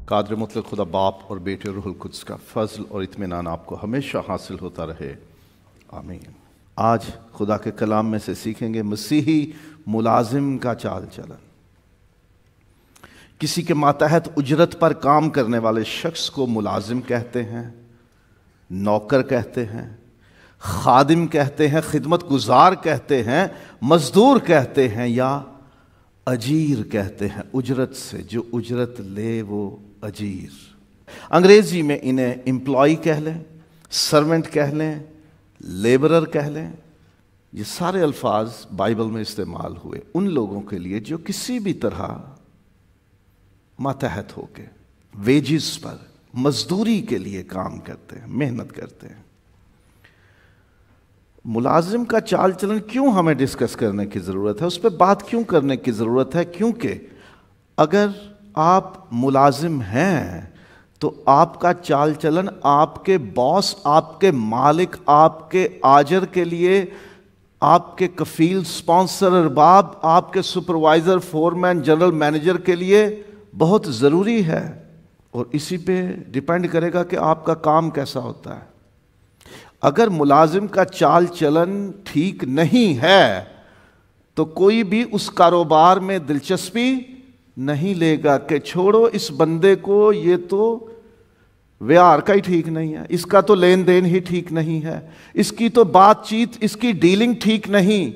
قادر مطلق خدا باپ اور بیٹے روح القدس کا فضل اور اطمینان آپ کو ہمیشہ حاصل ہوتا رہے، آمین۔ آج خدا کے کلام میں سے سیکھیں گے مسیحی ملازم کا چال چلن۔ کسی کے ماتحت اجرت پر کام کرنے والے شخص کو ملازم کہتے ہیں، نوکر کہتے ہیں، خادم کہتے ہیں، خدمت گزار کہتے ہیں، مزدور کہتے ہیں یا اجیر کہتے ہیں۔ اجرت سے جو اجرت لے وہ اجیر۔ انگریزی میں انہیں امپلائی کہہ لیں، سرونٹ کہہ لیں، لیبرر کہہ لیں۔ یہ سارے الفاظ بائبل میں استعمال ہوئے ان لوگوں کے لیے جو کسی بھی طرح ماتحت ہو کے ویجز پر مزدوری کے لیے کام کرتے ہیں، محنت کرتے ہیں۔ ملازم کا چال چلن کیوں ہمیں ڈسکس کرنے کی ضرورت ہے، اس پہ بات کیوں کرنے کی ضرورت ہے؟ کیونکہ اگر آپ ملازم ہیں تو آپ کا چال چلن آپ کے باس، آپ کے مالک، آپ کے آجر کے لیے، آپ کے کفیل، سپانسر، ارباب، آپ کے سپروائزر، فورمین، جنرل مینیجر کے لیے بہت ضروری ہے، اور اسی پہ ڈیپینڈ کرے گا کہ آپ کا کام کیسا ہوتا ہے۔ اگر ملازم کا چال چلن ٹھیک نہیں ہے تو کوئی بھی اس کاروبار میں دلچسپی نہیں لے گا کہ چھوڑو اس بندے کو، یہ تو ویار کا ہی ٹھیک نہیں ہے، اس کا تو لین دین ہی ٹھیک نہیں ہے، اس کی تو بات چیت، اس کی ڈیلنگ ٹھیک نہیں،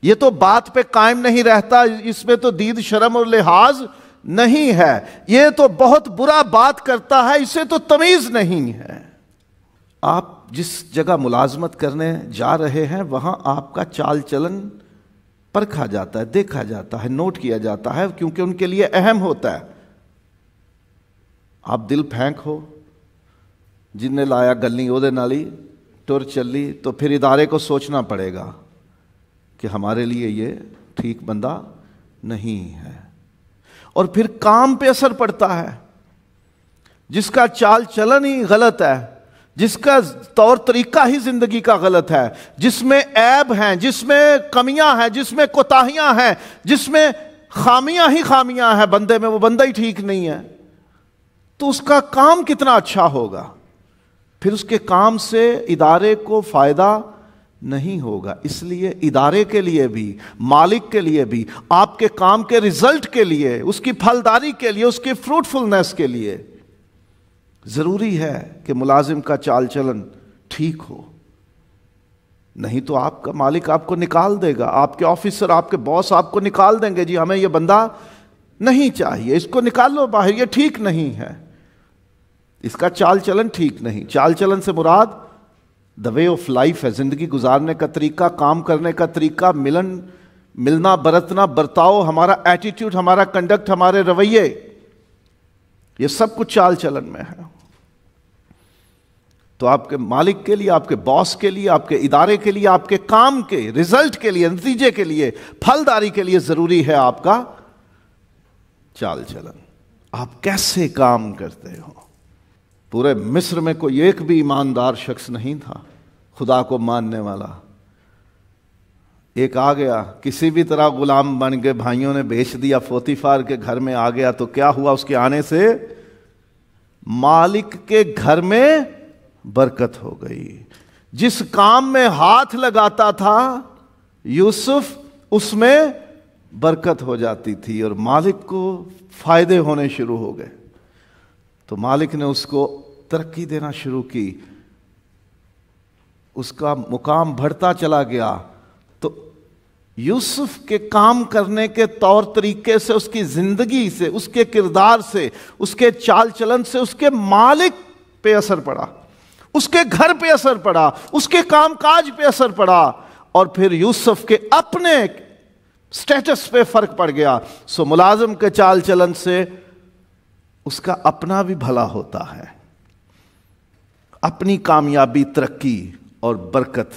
یہ تو بات پہ قائم نہیں رہتا، اس میں تو دید شرم اور لحاظ نہیں ہے، یہ تو بہت برا بات کرتا ہے، اسے تو تمیز نہیں ہے۔ آپ جس جگہ ملازمت کرنے جا رہے ہیں وہاں آپ کا چال چلن پرکھا جاتا ہے، دیکھا جاتا ہے، نوٹ کیا جاتا ہے، کیونکہ ان کے لیے اہم ہوتا ہے۔ آپ دل پھینک ہو، جن نے لایا گلی وہ دے نالی ٹر چلی، تو پھر ادارے کو سوچنا پڑے گا کہ ہمارے لیے یہ ٹھیک بندہ نہیں ہے، اور پھر کام پہ اثر پڑتا ہے۔ جس کا چال چلن ہی غلط ہے، جس کا طور طریقہ ہی زندگی کا غلط ہے، جس میں عیب ہیں، جس میں کمیاں ہیں، جس میں کوتاہیاں ہیں، جس میں خامیاں ہی خامیاں ہیں بندے میں، وہ بندہ ہی ٹھیک نہیں ہے، تو اس کا کام کتنا اچھا ہوگا؟ پھر اس کے کام سے ادارے کو فائدہ نہیں ہوگا۔ اس لیے ادارے کے لیے بھی، مالک کے لیے بھی، آپ کے کام کے رزلٹ کے لیے، اس کی پھلداری کے لیے، اس کی فروٹفلنس کے لیے ضروری ہے کہ ملازم کا چال چلن ٹھیک ہو، نہیں تو آپ کا مالک آپ کو نکال دے گا، آپ کے آفیسر، آپ کے باس آپ کو نکال دیں گے، جی ہمیں یہ بندہ نہیں چاہیے، اس کو نکال لو باہر، یہ ٹھیک نہیں ہے، اس کا چال چلن ٹھیک نہیں۔ چال چلن سے مراد دا وے آف لائف ہے، زندگی گزارنے کا طریقہ، کام کرنے کا طریقہ، ملنا برتنا، برتاؤ، ہمارا ایٹیٹیوڈ، ہمارا کنڈکٹ، ہمارے رویے، یہ سب کچھ چال چلن میں ہے۔ تو آپ کے مالک کے لیے، آپ کے باس کے لیے، آپ کے ادارے کے لیے، آپ کے کام کے رزلٹ کے لیے، نتیجے کے لیے، پھلداری کے لیے ضروری ہے آپ کا چال چلن۔ آپ کیسے کام کرتے ہو؟ پورے مصر میں کوئی ایک بھی ایماندار شخص نہیں تھا، خدا کو ماننے والا۔ ایک آ گیا، کسی بھی طرح غلام بن کے بھائیوں نے بیچ دیا، پوتیفار کے گھر میں آ گیا، تو کیا ہوا اس کے آنے سے؟ مالک کے گھر میں برکت ہو گئی۔ جس کام میں ہاتھ لگاتا تھا یوسف، اس میں برکت ہو جاتی تھی، اور مالک کو فائدے ہونے شروع ہو گئے، تو مالک نے اس کو ترقی دینا شروع کی، اس کا مقام بڑھتا چلا گیا۔ تو یوسف کے کام کرنے کے طور طریقے سے، اس کی زندگی سے، اس کے کردار سے، اس کے چال چلن سے اس کے مالک پہ اثر پڑا، اس کے گھر پہ اثر پڑا، اس کے کام کاج پہ اثر پڑا، اور پھر یوسف کے اپنے سٹیٹس پہ فرق پڑ گیا۔ سو ملازم کے چال چلن سے اس کا اپنا بھی بھلا ہوتا ہے، اپنی کامیابی، ترقی اور برکت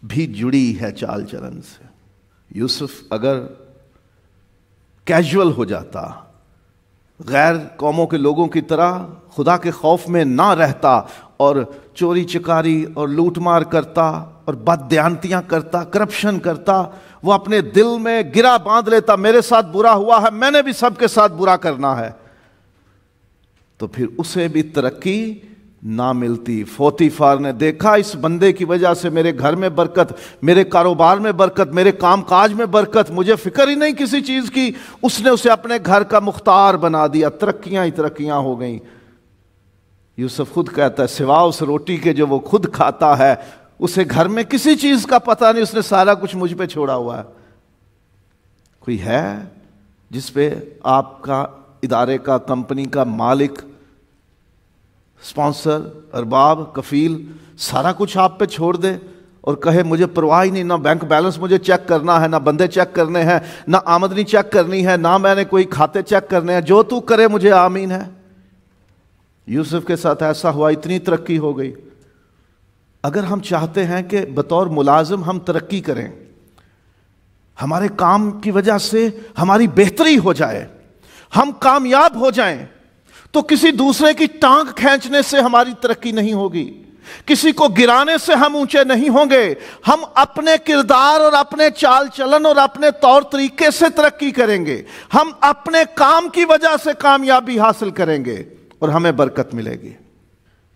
بھی جڑی ہے چال چلن سے۔ یوسف اگر کیجول ہو جاتا، غیر قوموں کے لوگوں کی طرح خدا کے خوف میں نہ رہتا، اور چوری چکاری اور لوٹ مار کرتا، اور بد دیانتیاں کرتا، کرپشن کرتا، وہ اپنے دل میں گرہ باندھ لیتا، میرے ساتھ برا ہوا ہے، میں نے بھی سب کے ساتھ برا کرنا ہے، تو پھر اسے بھی ترقی نہ ملتی۔ پوتیفار نے دیکھا اس بندے کی وجہ سے میرے گھر میں برکت، میرے کاروبار میں برکت، میرے کام کاج میں برکت، مجھے فکر ہی نہیں کسی چیز کی۔ اس نے اسے اپنے گھر کا مختار بنا دیا، ترقیاں ہی ترقیاں ہو گئیں۔ یوسف خود کہتا ہے سوا اس روٹی کے جو وہ خود کھاتا ہے اسے گھر میں کسی چیز کا پتہ نہیں، اس نے سارا کچھ مجھ پہ چھوڑا ہوا ہے۔ کوئی ہے جس پہ آپ کا ادارے کا، کمپنی کا مالک، اسپانسر، ارباب، کفیل سارا کچھ آپ پہ چھوڑ دے اور کہے مجھے پرواہ ہی نہیں، نہ بینک بیلنس مجھے چیک کرنا ہے، نہ بندے چیک کرنے ہیں، نہ آمدنی چیک کرنی ہے، نہ میں نے کوئی کھاتے چیک کرنے ہیں، جو تو کرے مجھے آمین ہے۔ یوسف کے ساتھ ایسا ہوا، اتنی ترقی ہو گئی۔ اگر ہم چاہتے ہیں کہ بطور ملازم ہم ترقی کریں، ہمارے کام کی وجہ سے ہماری بہتری ہو جائے، ہم کامیاب ہو جائیں، تو کسی دوسرے کی ٹانگ کھینچنے سے ہماری ترقی نہیں ہوگی، کسی کو گرانے سے ہم اونچے نہیں ہوں گے۔ ہم اپنے کردار اور اپنے چال چلن اور اپنے طور طریقے سے ترقی کریں گے، ہم اپنے کام کی وجہ سے کامیابی حاصل کریں گے اور ہمیں برکت ملے گی۔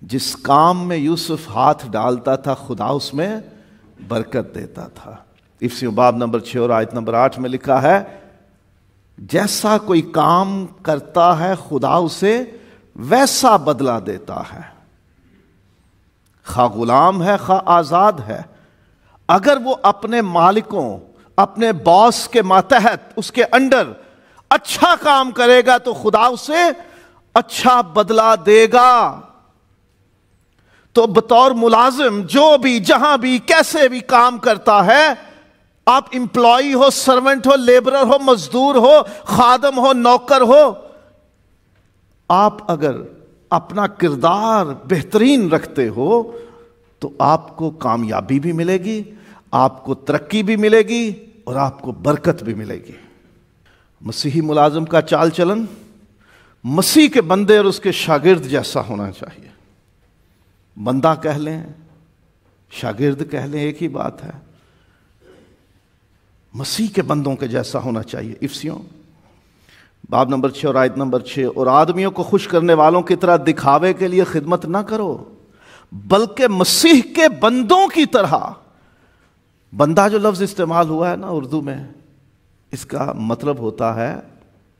جس کام میں یوسف ہاتھ ڈالتا تھا خدا اس میں برکت دیتا تھا۔ افسیوں باب نمبر 6 اور آیت نمبر 8 میں لکھا ہے جیسا کوئی کام کرتا ہے خدا اسے ویسا بدلہ دیتا ہے، خواہ غلام ہے خواہ آزاد ہے۔ اگر وہ اپنے مالکوں، اپنے باس کے ماتحت، اس کے انڈر اچھا کام کرے گا تو خدا اسے اچھا بدلہ دے گا۔ تو بطور ملازم جو بھی جہاں بھی کیسے بھی کام کرتا ہے، آپ امپلائی ہو، سرونٹ ہو، لیبرر ہو، مزدور ہو، خادم ہو، نوکر ہو، آپ اگر اپنا کردار بہترین رکھتے ہو تو آپ کو کامیابی بھی ملے گی، آپ کو ترقی بھی ملے گی اور آپ کو برکت بھی ملے گی۔ مسیحی ملازم کا چال چلن مسیح کے بندے اور اس کے شاگرد جیسا ہونا چاہیے۔ بندہ کہہ لیں، شاگرد کہہ لیں، ایک ہی بات ہے۔ مسیح کے بندوں کے جیسا ہونا چاہیے۔ افسیوں باب نمبر 6 اور آیت نمبر 6، اور آدمیوں کو خوش کرنے والوں کی طرح دکھاوے کے لیے خدمت نہ کرو، بلکہ مسیح کے بندوں کی طرح۔ بندہ جو لفظ استعمال ہوا ہے نا اردو میں، اس کا مطلب ہوتا ہے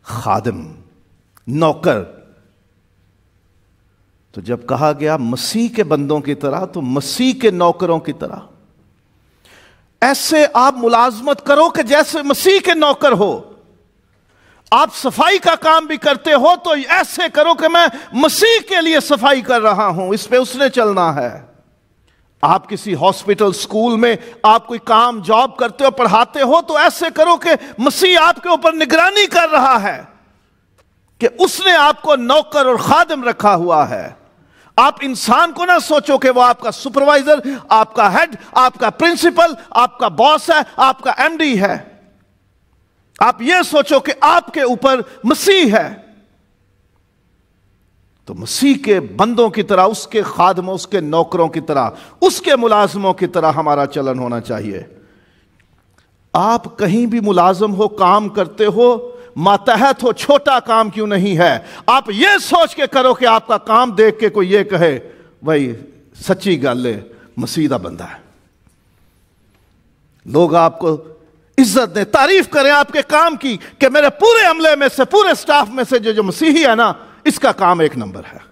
خادم، نوکر۔ تو جب کہا گیا مسیح کے بندوں کی طرح تو مسیح کے نوکروں کی طرح۔ ایسے آپ ملازمت کرو کہ جیسے مسیح کے نوکر ہو۔ آپ صفائی کا کام بھی کرتے ہو تو ایسے کرو کہ میں مسیح کے لیے صفائی کر رہا ہوں، اس پہ اس نے چلنا ہے۔ آپ کسی ہاسپٹل، سکول میں آپ کوئی کام جاب کرتے ہو، پڑھاتے ہو تو ایسے کرو کہ مسیح آپ کے اوپر نگرانی کر رہا ہے، کہ اس نے آپ کو نوکر اور خادم رکھا ہوا ہے۔ آپ انسان کو نہ سوچو کہ وہ آپ کا سپروائزر، آپ کا ہیڈ، آپ کا پرنسپل، آپ کا باس ہے، آپ کا ایم ڈی ہے۔ آپ یہ سوچو کہ آپ کے اوپر مسیح ہے۔ تو مسیح کے بندوں کی طرح، اس کے خادموں، اس کے نوکروں کی طرح، اس کے ملازموں کی طرح ہمارا چلن ہونا چاہیے۔ آپ کہیں بھی ملازم ہو، کام کرتے ہو، ماتحت ہو، چھوٹا کام کیوں نہیں ہے، آپ یہ سوچ کے کرو کہ آپ کا کام دیکھ کے کوئی یہ کہے بھائی سچی گل ہے، مسیح دا بندہ ہے۔ لوگ آپ کو عزت دیں، تعریف کریں آپ کے کام کی، کہ میرے پورے عملے میں سے، پورے سٹاف میں سے جو مسیحی ہے نا، اس کا کام ایک نمبر ہے۔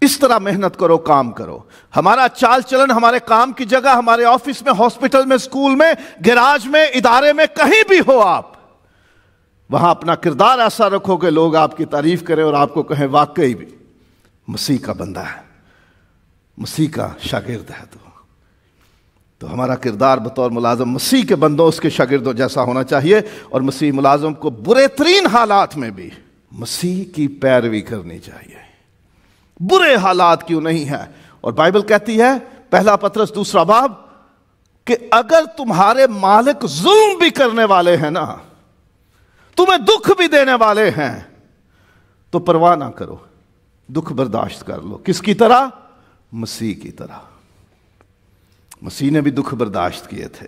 اس طرح محنت کرو، کام کرو۔ ہمارا چال چلن ہمارے کام کی جگہ، ہمارے آفس میں، ہاسپٹل میں، سکول میں، گیراج میں، ادارے میں، کہیں بھی ہو آپ، وہاں اپنا کردار ایسا رکھو کہ لوگ آپ کی تعریف کریں اور آپ کو کہیں واقعی بھی مسیح کا بندہ ہے، مسیح کا شاگرد ہے۔ تو ہمارا کردار بطور ملازم مسیح کے بندوں، اس کے شاگردوں جیسا ہونا چاہیے، اور مسیح ملازم کو برے ترین حالات میں بھی مسیح کی پیروی کرنی چاہیے۔ برے حالات کیوں نہیں ہے؟ اور بائبل کہتی ہے، پہلا پطرس 2 باب، کہ اگر تمہارے مالک ظلم بھی کرنے والے ہیں نا، تمہیں دکھ بھی دینے والے ہیں، تو پرواہ نہ کرو، دکھ برداشت کر لو۔ کس کی طرح؟ مسیح کی طرح۔ مسیح نے بھی دکھ برداشت کیے تھے،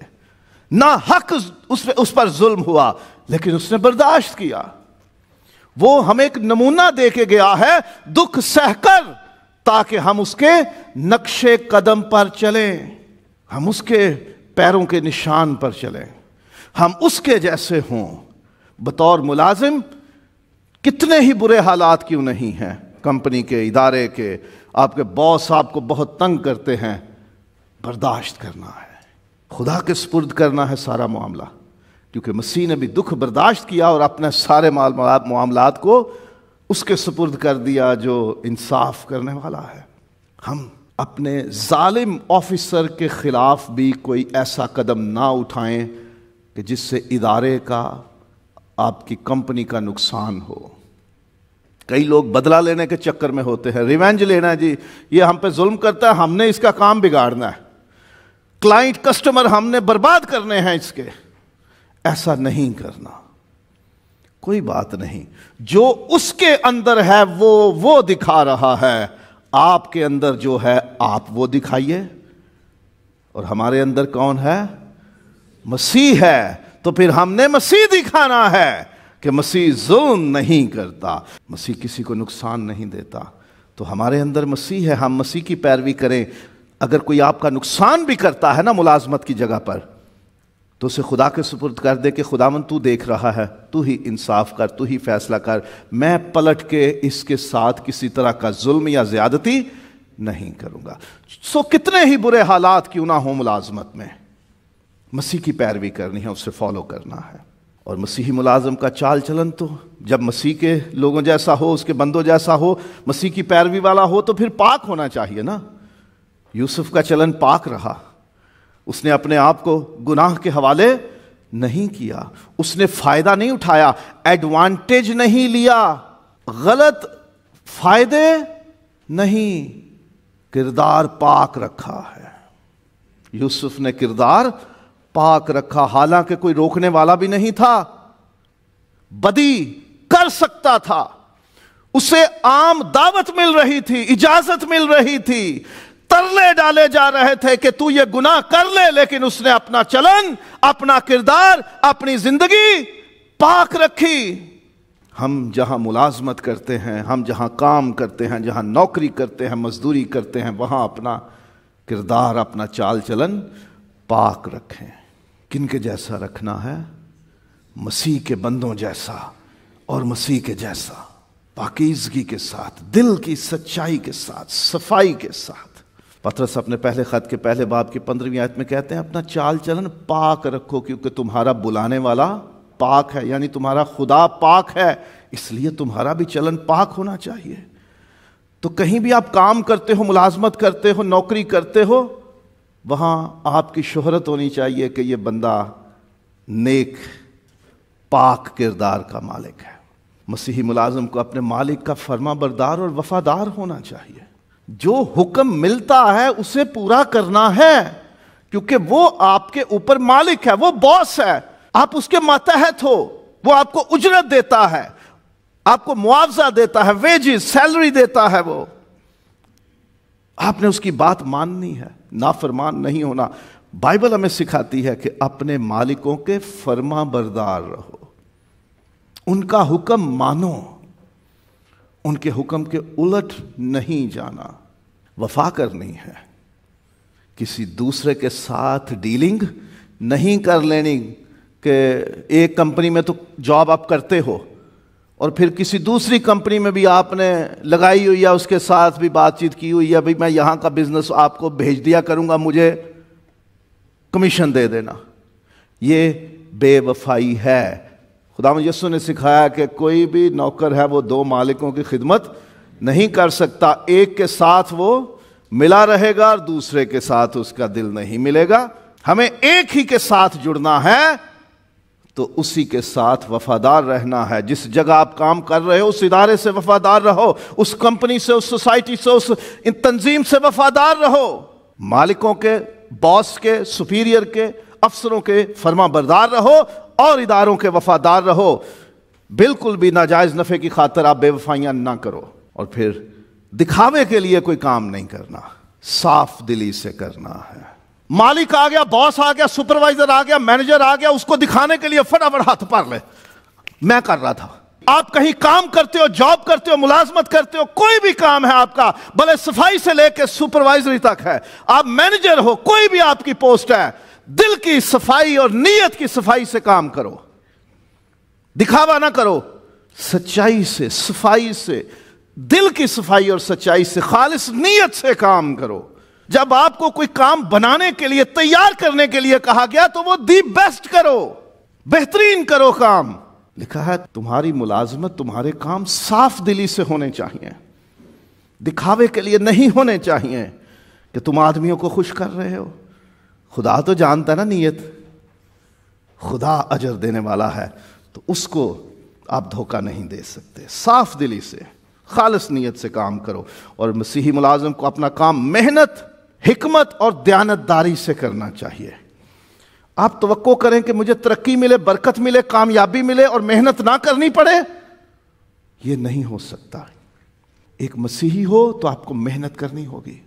نہ حق اس پر ظلم ہوا، لیکن اس نے برداشت کیا۔ وہ ہمیں ایک نمونہ دے کے گیا ہے دکھ سہ کر، تاکہ ہم اس کے نقش قدم پر چلیں، ہم اس کے پیروں کے نشان پر چلیں، ہم اس کے جیسے ہوں۔ بطور ملازم کتنے ہی برے حالات کیوں نہیں ہیں، کمپنی کے، ادارے کے، آپ کے باس آپ کو بہت تنگ کرتے ہیں، برداشت کرنا ہے، خدا کے سپرد کرنا ہے سارا معاملہ، کیونکہ مسیح نے بھی دکھ برداشت کیا اور اپنے سارے معاملات کو اس کے سپرد کر دیا جو انصاف کرنے والا ہے۔ ہم اپنے ظالم آفیسر کے خلاف بھی کوئی ایسا قدم نہ اٹھائیں کہ جس سے ادارے کا، آپ کی کمپنی کا نقصان ہو۔ کئی لوگ بدلہ لینے کے چکر میں ہوتے ہیں، ریونج لینا ہے، جی یہ ہم پہ ظلم کرتا ہے، ہم نے اس کا کام بگاڑنا ہے، کلائنٹ کسٹمر ہم نے برباد کرنے ہیں اس کے۔ ایسا نہیں کرنا، کوئی بات نہیں، جو اس کے اندر ہے وہ دکھا رہا ہے، آپ کے اندر جو ہے آپ وہ دکھائیے۔ اور ہمارے اندر کون ہے؟ مسیح ہے، تو پھر ہم نے مسیح دکھانا ہے کہ مسیح ظلم نہیں کرتا، مسیح کسی کو نقصان نہیں دیتا۔ تو ہمارے اندر مسیح ہے، ہم مسیح کی پیروی کریں۔ اگر کوئی آپ کا نقصان بھی کرتا ہے نا ملازمت کی جگہ پر، تو اسے خدا کے سپرد کر دے کہ خداوند تو دیکھ رہا ہے، تو ہی انصاف کر، تو ہی فیصلہ کر، میں پلٹ کے اس کے ساتھ کسی طرح کا ظلم یا زیادتی نہیں کروں گا۔ سو کتنے ہی برے حالات کیوں نہ ہوں ملازمت میں، مسیح کی پیروی کرنی ہے، اسے فالو کرنا ہے۔ اور مسیحی ملازم کا چال چلن تو جب مسیح کے لوگوں جیسا ہو، اس کے بندوں جیسا ہو، مسیح کی پیروی والا ہو، تو پھر پاک ہونا چاہیے نا۔ یوسف کا چلن پاک رہا، اس نے اپنے آپ کو گناہ کے حوالے نہیں کیا، اس نے فائدہ نہیں اٹھایا، ایڈوانٹیج نہیں لیا، غلط فائدے نہیں، کردار پاک رکھا ہے۔ یوسف نے کردار پاک رکھا، حالانکہ کوئی روکنے والا بھی نہیں تھا، بدی کر سکتا تھا، اسے عام دعوت مل رہی تھی، اجازت مل رہی تھی، ترلے ڈالے جا رہے تھے کہ تو یہ گناہ کر لے، لیکن اس نے اپنا چلن، اپنا کردار، اپنی زندگی پاک رکھی۔ ہم جہاں ملازمت کرتے ہیں، ہم جہاں کام کرتے ہیں، جہاں نوکری کرتے ہیں، مزدوری کرتے ہیں، وہاں اپنا کردار، اپنا چال چلن پاک رکھیں۔ کن کے جیسا رکھنا ہے؟ مسیح کے بندوں جیسا، اور مسیح کے جیسا پاکیزگی کے ساتھ، دل کی سچائی کے ساتھ، صفائی کے ساتھ۔ پطرس اپنے پہلے خط کے پہلے باب کی 15ویں آیت میں کہتے ہیں اپنا چال چلن پاک رکھو، کیونکہ تمہارا بلانے والا پاک ہے، یعنی تمہارا خدا پاک ہے، اس لیے تمہارا بھی چلن پاک ہونا چاہیے۔ تو کہیں بھی آپ کام کرتے ہو، ملازمت کرتے ہو، نوکری کرتے ہو، وہاں آپ کی شہرت ہونی چاہیے کہ یہ بندہ نیک پاک کردار کا مالک ہے۔ مسیحی ملازم کو اپنے مالک کا فرما بردار اور وفادار ہونا چاہیے، جو حکم ملتا ہے اسے پورا کرنا ہے، کیونکہ وہ آپ کے اوپر مالک ہے، وہ باس ہے، آپ اس کے ماتحت ہو، وہ آپ کو اجرت دیتا ہے، آپ کو معاوضہ دیتا ہے، ویجز، سیلری دیتا ہے، وہ آپ نے اس کی بات ماننی ہے، نافرمان نہیں ہونا۔ بائبل ہمیں سکھاتی ہے کہ اپنے مالکوں کے فرما بردار رہو، ان کا حکم مانو، ان کے حکم کے الٹ نہیں جانا، وفا کرنی ہے، کسی دوسرے کے ساتھ ڈیلنگ نہیں کر لینی کہ ایک کمپنی میں تو جاب آپ کرتے ہو اور پھر کسی دوسری کمپنی میں بھی آپ نے لگائی ہوئی ہے، اس کے ساتھ بھی بات چیت کی ہوئی ہے، بھئی میں یہاں کا بزنس آپ کو بھیج دیا کروں گا، مجھے کمیشن دے دینا۔ یہ بے وفائی ہے۔ خداوند یسوع نے سکھایا کہ کوئی بھی نوکر ہے وہ دو مالکوں کی خدمت نہیں کر سکتا، ایک کے ساتھ وہ ملا رہے گا اور دوسرے کے ساتھ اس کا دل نہیں ملے گا۔ ہمیں ایک ہی کے ساتھ جڑنا ہے، تو اسی کے ساتھ وفادار رہنا ہے۔ جس جگہ آپ کام کر رہے ہو اس ادارے سے وفادار رہو، اس کمپنی سے، اس سوسائٹی سے، اس تنظیم سے وفادار رہو، مالکوں کے، باس کے، سپیریئر کے، افسروں کے فرما بردار رہو اور اداروں کے وفادار رہو۔ بالکل بھی ناجائز نفع کی خاطر آپ بے وفائیاں نہ کرو، اور پھر دکھاوے کے لیے کوئی کام نہیں کرنا، صاف دلی سے کرنا ہے۔ مالک آ گیا، باس آ گیا، سپروائزر آ گیا، مینیجر آ گیا، اس کو دکھانے کے لیے فٹافٹ ہاتھ پار لے، میں کر رہا تھا، آپ کہیں کام کرتے ہو، جاب کرتے ہو، ملازمت کرتے ہو، کوئی بھی کام ہے آپ کا، بھلے صفائی سے لے کے سپروائزری تک ہے، آپ مینیجر ہو، کوئی بھی آپ کی پوسٹ ہے، دل کی صفائی اور نیت کی صفائی سے کام کرو، دکھاوا نہ کرو، سچائی سے، صفائی سے، دل کی صفائی اور سچائی سے، خالص نیت سے کام کرو۔ جب آپ کو کوئی کام بنانے کے لیے، تیار کرنے کے لیے کہا گیا تو وہ دی بیسٹ کرو، بہترین کرو کام۔ لکھا ہے تمہاری ملازمت، تمہارے کام صاف دلی سے ہونے چاہیے، دکھاوے کے لیے نہیں ہونے چاہیے کہ تم آدمیوں کو خوش کر رہے ہو۔ خدا تو جانتا ہے نا نیت، خدا اجر دینے والا ہے، تو اس کو آپ دھوکہ نہیں دے سکتے۔ صاف دلی سے، خالص نیت سے کام کرو، اور مسیحی ملازم کو اپنا کام محنت، حکمت اور دیانتداری سے کرنا چاہیے۔ آپ توقع کریں کہ مجھے ترقی ملے، برکت ملے، کامیابی ملے اور محنت نہ کرنی پڑے، یہ نہیں ہو سکتا۔ ایک مسیحی ہو تو آپ کو محنت کرنی ہوگی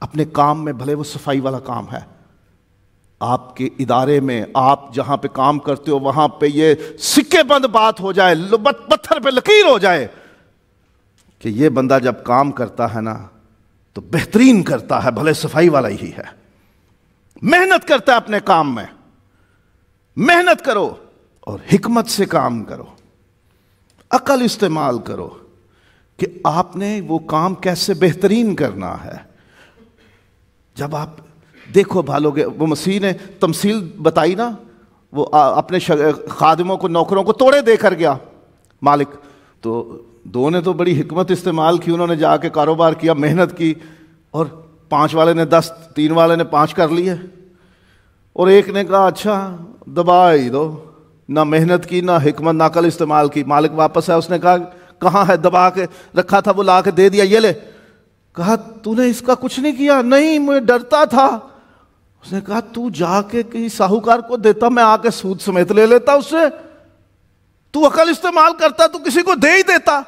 اپنے کام میں، بھلے وہ صفائی والا کام ہے، آپ کے ادارے میں، آپ جہاں پہ کام کرتے ہو وہاں پہ یہ سکے بند بات ہو جائے، پتھر پہ لکیر ہو جائے کہ یہ بندہ جب کام کرتا ہے نا تو بہترین کرتا ہے، بھلے صفائی والا ہی ہے، محنت کرتا ہے اپنے کام میں۔ محنت کرو اور حکمت سے کام کرو، عقل استعمال کرو کہ آپ نے وہ کام کیسے بہترین کرنا ہے۔ جب آپ دیکھو بھالو گے، وہ مسیح نے تمثیل بتائی نا، وہ اپنے خادموں کو، نوکروں کو توڑے دے کر گیا مالک، تو دو نے تو بڑی حکمت استعمال کی، انہوں نے جا کے کاروبار کیا، محنت کی، اور 5 والے نے 10، 3 والے نے 5 کر لیے، اور ایک نے کہا اچھا دبا ہی دو، نہ محنت کی، نہ حکمت، نہ عقل استعمال کی۔ مالک واپس ہے، اس نے کہا کہاں ہے، دبا کے رکھا تھا، وہ لا کے دے دیا، یہ لے۔ کہا تو نے اس کا کچھ نہیں کیا؟ نہیں، مجھے ڈرتا تھا۔ اس نے کہا تو جا کے کسی ساہوکار کو دیتا، میں آ کے سود سمیت لے لیتا اس سے، تو عقل استعمال کرتا تو کسی کو دے ہی دیتا۔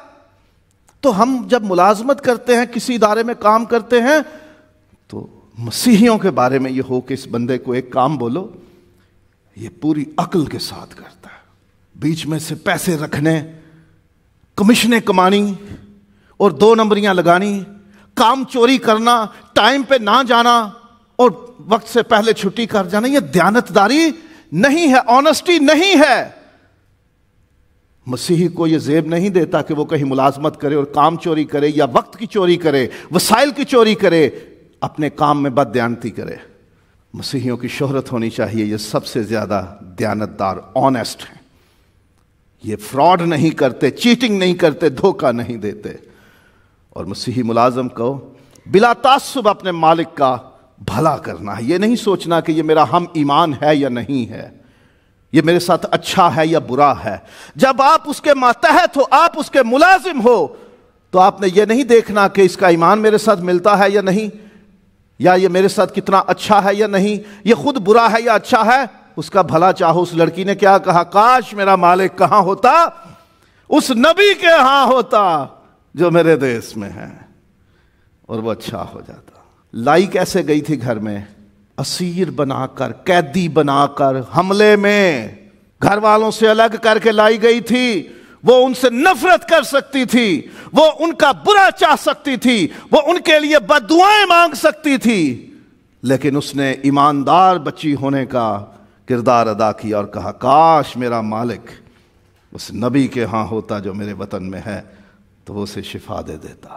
تو ہم جب ملازمت کرتے ہیں، کسی ادارے میں کام کرتے ہیں، تو مسیحیوں کے بارے میں یہ ہو کہ اس بندے کو ایک کام بولو، یہ پوری عقل کے ساتھ کرتا ہے، بیچ میں سے پیسے رکھنے، کمیشنیں کمانی اور 2 نمبریاں لگانی، کام چوری کرنا، ٹائم پہ نہ جانا اور وقت سے پہلے چھٹی کر جانا، یہ دیانتداری نہیں ہے، آنےسٹی نہیں ہے۔ مسیحی کو یہ زیب نہیں دیتا کہ وہ کہیں ملازمت کرے اور کام چوری کرے، یا وقت کی چوری کرے، وسائل کی چوری کرے، اپنے کام میں بد دیانتی کرے۔ مسیحیوں کی شہرت ہونی چاہیے یہ سب سے زیادہ دیانتدار، آنےسٹ ہیں، یہ فراڈ نہیں کرتے، چیٹنگ نہیں کرتے، دھوکہ نہیں دیتے۔ اور مسیحی ملازم کو بلا تعصب اپنے مالک کا بھلا کرنا ہے، یہ نہیں سوچنا کہ یہ میرا ہم ایمان ہے یا نہیں ہے، یہ میرے ساتھ اچھا ہے یا برا ہے۔ جب آپ اس کے ماتحت ہو، آپ اس کے ملازم ہو، تو آپ نے یہ نہیں دیکھنا کہ اس کا ایمان میرے ساتھ ملتا ہے یا نہیں، یا یہ میرے ساتھ کتنا اچھا ہے یا نہیں، یہ خود برا ہے یا اچھا ہے، اس کا بھلا چاہو۔ اس لڑکی نے کیا کہا؟ کاش میرا مالک کہاں ہوتا، اس نبی کے ہاں ہوتا جو میرے دیس میں ہے، اور وہ اچھا ہو جاتا۔ لائی کیسے گئی تھی گھر میں؟ اسیر بنا کر، قیدی بنا کر، حملے میں گھر والوں سے الگ کر کے لائی گئی تھی۔ وہ ان سے نفرت کر سکتی تھی، وہ ان کا برا چاہ سکتی تھی، وہ ان کے لیے بد دعائیں مانگ سکتی تھی، لیکن اس نے ایماندار بچی ہونے کا کردار ادا کیا اور کہا کاش میرا مالک اس نبی کے ہاں ہوتا جو میرے وطن میں ہے، تو وہ اسے شفا دے دیتا۔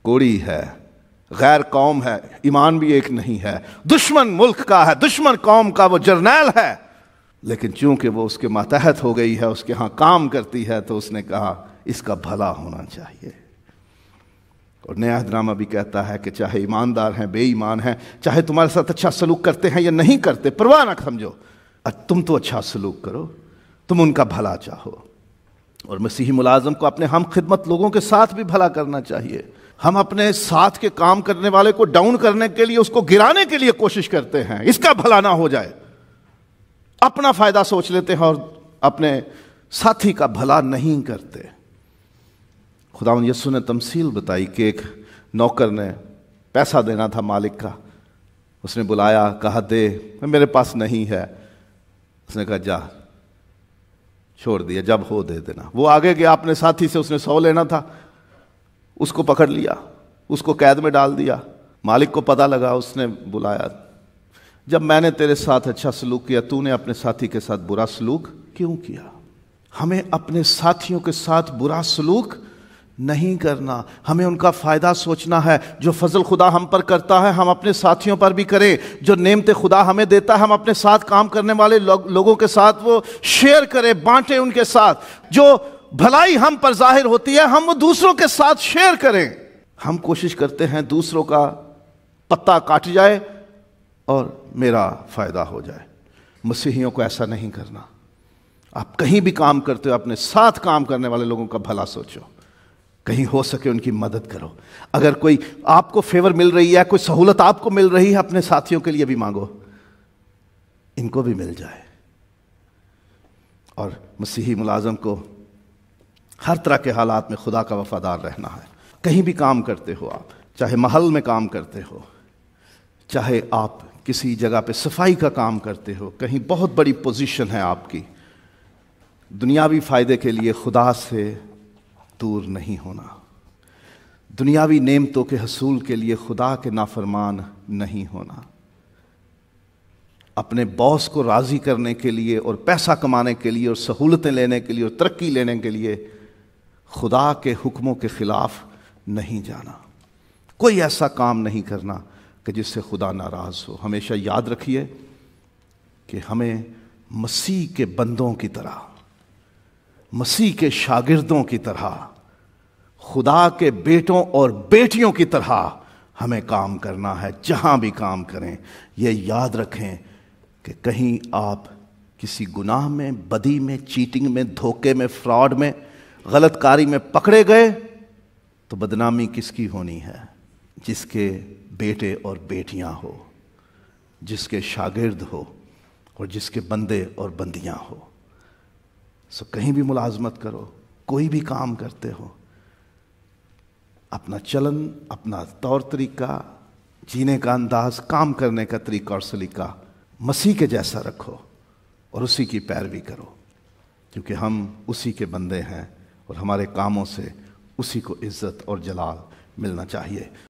کوڑی ہے، غیر قوم ہے، ایمان بھی ایک نہیں ہے، دشمن ملک کا ہے، دشمن قوم کا وہ جرنیل ہے، لیکن چونکہ وہ اس کے ماتحت ہو گئی ہے، اس کے ہاں کام کرتی ہے، تو اس نے کہا اس کا بھلا ہونا چاہیے۔ اور نیا عہد نامہ بھی کہتا ہے کہ چاہے ایماندار ہیں، بے ایمان ہیں، چاہے تمہارے ساتھ اچھا سلوک کرتے ہیں یا نہیں کرتے، پرواہ نہ سمجھو، تم تو اچھا سلوک کرو، تم ان کا بھلا چاہو۔ اور مسیحی ملازم کو اپنے ہم خدمت لوگوں کے ساتھ بھی بھلا کرنا چاہیے۔ ہم اپنے ساتھ کے کام کرنے والے کو ڈاؤن کرنے کے لیے، اس کو گرانے کے لیے کوشش کرتے ہیں، اس کا بھلا نہ ہو جائے، اپنا فائدہ سوچ لیتے ہیں اور اپنے ساتھی کا بھلا نہیں کرتے۔ خداوند یسوع نے تمثیل بتائی کہ ایک نوکر نے پیسہ دینا تھا مالک کا، اس نے بلایا، کہا دے، میرے پاس نہیں ہے۔ اس نے کہا جا چھوڑ دیا، جب ہو دے دینا۔ وہ آگے گیا اپنے ساتھی سے، اس نے 100 لینا تھا، اس کو پکڑ لیا، اس کو قید میں ڈال دیا۔ مالک کو پتہ لگا، اس نے بلایا، جب میں نے تیرے ساتھ اچھا سلوک کیا، تو نے اپنے ساتھی کے ساتھ برا سلوک کیوں کیا؟ ہمیں اپنے ساتھیوں کے ساتھ برا سلوک نہیں کرنا، ہمیں ان کا فائدہ سوچنا ہے۔ جو فضل خدا ہم پر کرتا ہے ہم اپنے ساتھیوں پر بھی کریں، جو نعمت خدا ہمیں دیتا ہے ہم اپنے ساتھ کام کرنے والے لوگوں کے ساتھ وہ شیئر کریں، بانٹیں ان کے ساتھ۔ جو بھلائی ہم پر ظاہر ہوتی ہے ہم وہ دوسروں کے ساتھ شیئر کریں۔ ہم کوشش کرتے ہیں دوسروں کا پتا کاٹ جائے اور میرا فائدہ ہو جائے۔ مسیحیوں کو ایسا نہیں کرنا۔ آپ کہیں بھی کام کرتے ہو اپنے ساتھ کام کرنے والے لوگوں کا بھلا سوچو، کہیں ہو سکے ان کی مدد کرو۔ اگر کوئی آپ کو فیور مل رہی ہے، کوئی سہولت آپ کو مل رہی ہے، اپنے ساتھیوں کے لیے بھی مانگو، ان کو بھی مل جائے۔ اور مسیحی ملازم کو ہر طرح کے حالات میں خدا کا وفادار رہنا ہے۔ کہیں بھی کام کرتے ہو آپ، چاہے محل میں کام کرتے ہو، چاہے آپ کسی جگہ پہ صفائی کا کام کرتے ہو، کہیں بہت بڑی پوزیشن ہے آپ کی، دنیاوی فائدے کے لیے خدا سے دور نہیں ہونا، دنیاوی نعمتوں کے حصول کے لیے خدا کے نافرمان نہیں ہونا، اپنے باس کو راضی کرنے کے لیے اور پیسہ کمانے کے لیے اور سہولتیں لینے کے لیے اور ترقی لینے کے لیے خدا کے حکموں کے خلاف نہیں جانا۔ کوئی ایسا کام نہیں کرنا کہ جس سے خدا ناراض ہو۔ ہمیشہ یاد رکھیے کہ ہمیں مسیح کے بندوں کی طرح، مسیح کے شاگردوں کی طرح، خدا کے بیٹوں اور بیٹیوں کی طرح ہمیں کام کرنا ہے۔ جہاں بھی کام کریں یہ یاد رکھیں کہ کہیں آپ کسی گناہ میں، بدی میں، چیٹنگ میں، دھوکے میں، فراڈ میں، غلط کاری میں پکڑے گئے تو بدنامی کس کی ہونی ہے؟ جس کے بیٹے اور بیٹیاں ہو، جس کے شاگرد ہو اور جس کے بندے اور بندیاں ہو۔ سو کہیں بھی ملازمت کرو، کوئی بھی کام کرتے ہو، اپنا چلن، اپنا طور طریقہ، جینے کا انداز، کام کرنے کا طریقہ اور سلیقہ مسیح کے جیسا رکھو اور اسی کی پیروی کرو، کیونکہ ہم اسی کے بندے ہیں اور ہمارے کاموں سے اسی کو عزت اور جلال ملنا چاہیے۔